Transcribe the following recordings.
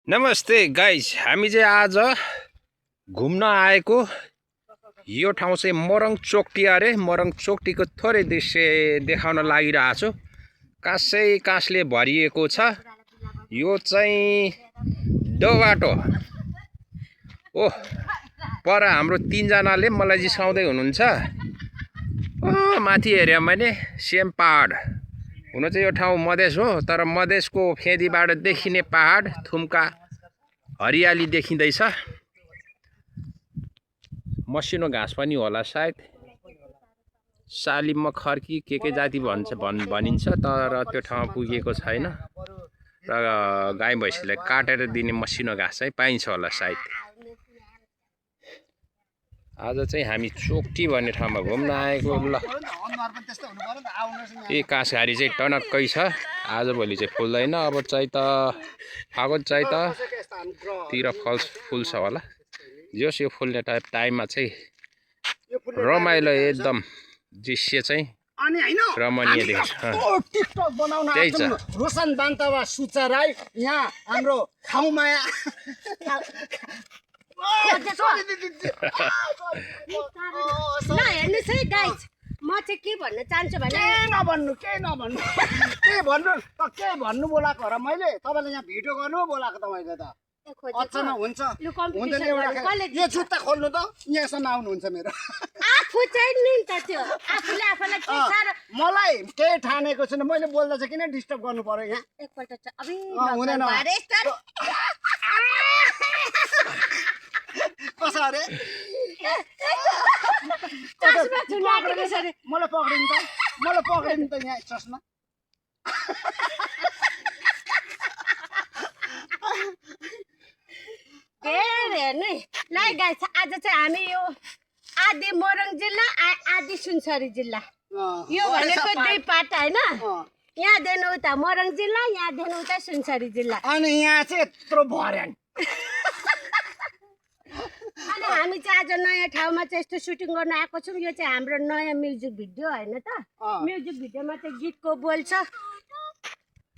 नमस्ते गाइस, हामी चाहिँ आज घुम्न आएको यो ठाउँ चाहिँ मोरङ चोकटी अरे। मोरङ चोकटीको थोरै दृश्य देखाउन लागिरहेको छु। काँसै काँसले भरिएको छ। यो चाहिँ डोबाटो ओह, पर हाम्रो तीनजनाले मलाई जिस्काउँदै हुनुहुन्छ। माथि हेर्यो भने सेम पहाड हुन चाहिँ यो ठाउँ मधेस हो, तर मधेसको फेदीबाट देखिने पहाड थुम्का हरियाली देखिँदैछ। मसिनो घाँस पनि होला सायद, सालिममा खर्की के जाति भनिन्छ, तर त्यो ठाउँमा पुगेको छैन। र गाई भैँसीलाई काटेर दिने मसिनो घाँस चाहिँ पाइन्छ होला सायद। आज चाहिँ हामी चोकटी भन्ने ठाउँमा घुम्न आएको। ल यी काँसघारी चाहिँ टनक्कै छ। आजभोलि चाहिँ फुल्दैन, अब चाहिँ त फागुन चाहिँ त तिर फुल्छ होला। जस यो फुल्ने टाइममा चाहिँ रमाइलो एकदम दृश्य चाहिँ रमणीय देख्छ। टिकटक बनाउन आएको रोशन बान्तवा सुचा राई यहाँ हाम्रो ठाउँमाया हेर्नुहोस् है गाइस, म चाहिँ के भन्न चाहन्छु भने के भन्नु बोलाएको र मैले तपाईँलाई यहाँ भिडियो गर्नु बोलाएको त मैले त। अच्छा न हुन्छ हुँदैन यो जुत्ता खोल्नु त यहाँसम्म आउनुहुन्छ मेरो। आफू चाहिँ नि त त्यो आफूले आफूलाई के साह्रो मलाई केही ठानेको छैन, मैले बोल्दा चाहिँ किन डिस्टर्ब गर्नु पर्यो यहाँ। एकपल्ट चाहिँ अबे हुँदैन कसो अरे चस्मा चुनाएको कसरी मलाई पक्रिनु त यहाँ चस्मा। हेर्नु ल गाइस, आज चाहिँ हामी यो आदि मोरङ जिल्ला आदि सुनसरी जिल्ला यो भनेको दुई पार्ट होइन। यहाँ देन उता मोरङ जिल्ला, यहाँ देन उता सुनसरी जिल्ला। अनि यहाँ चाहिँ यत्रो भर्याङ। अनि हामी चाहिँ आज नयाँ ठाउँमा चाहिँ यस्तो सुटिङ गर्न आएको छौँ। यो चाहिँ हाम्रो नयाँ म्युजिक भिडियो होइन त। म्युजिक भिडियोमा चाहिँ गीतको बोल छ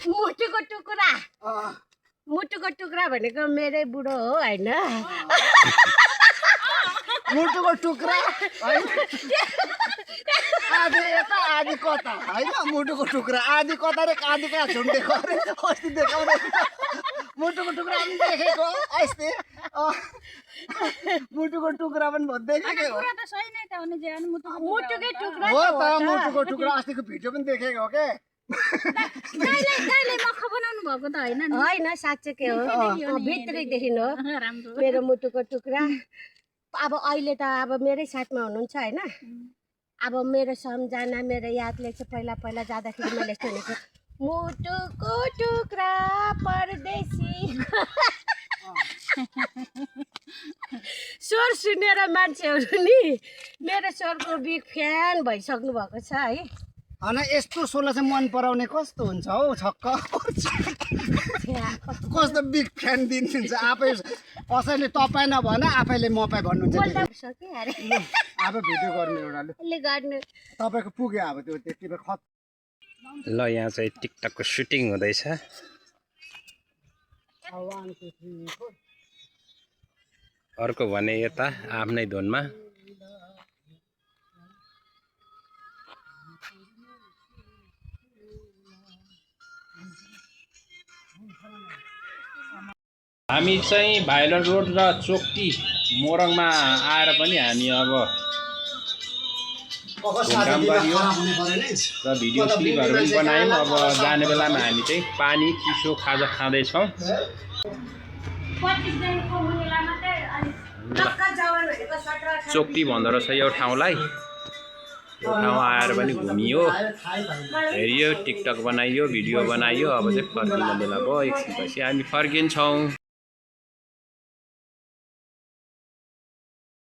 मुटुको टुक्रा। मुटुको टुक्रा भनेको मेरै बुढो हो होइन। मुटुको टुक्रा आधी यता आधी कता होइन। मुटुको टुक्रा आधी कता रे आधी कहाँ झुन्डेको अरे अस्ति देखाउँदै मुटुको टुक्रा पनि देखेको अस्ति। मुटुको टुक्रा पनि देखेको मुटुकै टुक्रा हो त। मुटुको टुक्रा अस्तिको भिडियो पनि देखेको हो के। होइन साँच्चै के हो, भित्रैदेखि हो मेरो मुटुको टुक्रा। अब अहिले त अब मेरै साथमा हुनुहुन्छ होइन। अब मेरो सम्झना मेरो यादले चाहिँ पहिला जाँदाखेरि मैले यस्तो भनेको मुटुको टुक्रा परदेशी। स्वर सुनेर मान्छेहरू नि मेरो स्वरको बिग फ्यान भइसक्नु भएको छ है। होइन यस्तो सोला चाहिँ मन पराउने कस्तो हुन्छ हौ। छक्क कस्तो बिग फ्यान दिनुहुन्छ आफै। कसैले तपाईँ नभन आफैले म पाइ भन्नुहुन्छ। अब भिडियो गर्नु एउटाले तपाईँको पुग्यो अब त्यो त्यति बेला खत। ल यहाँ चाहिँ टिकटकको सुटिङ हुँदैछ। अर्को भने यता आफ्नै धुनमा। हामी चाहिँ भाइलन रोड र चोकटी मोरङमा आएर पनि हामी अब घुमघाम गरियो र भिडियो क्लिपहरू पनि बनायौँ। अब जाने बेलामा हामी चाहिँ पानी चिसो खाजा खाँदैछौँ। चोकटी भन्दो रहेछ यो ठाउँलाई। यो ठाउँ आएर पनि घुमियो, हेरियो, टिकटक बनाइयो, भिडियो बनाइयो। अब चाहिँ फर्किने बेला भयो। एकछिनपछि हामी फर्किन्छौँ।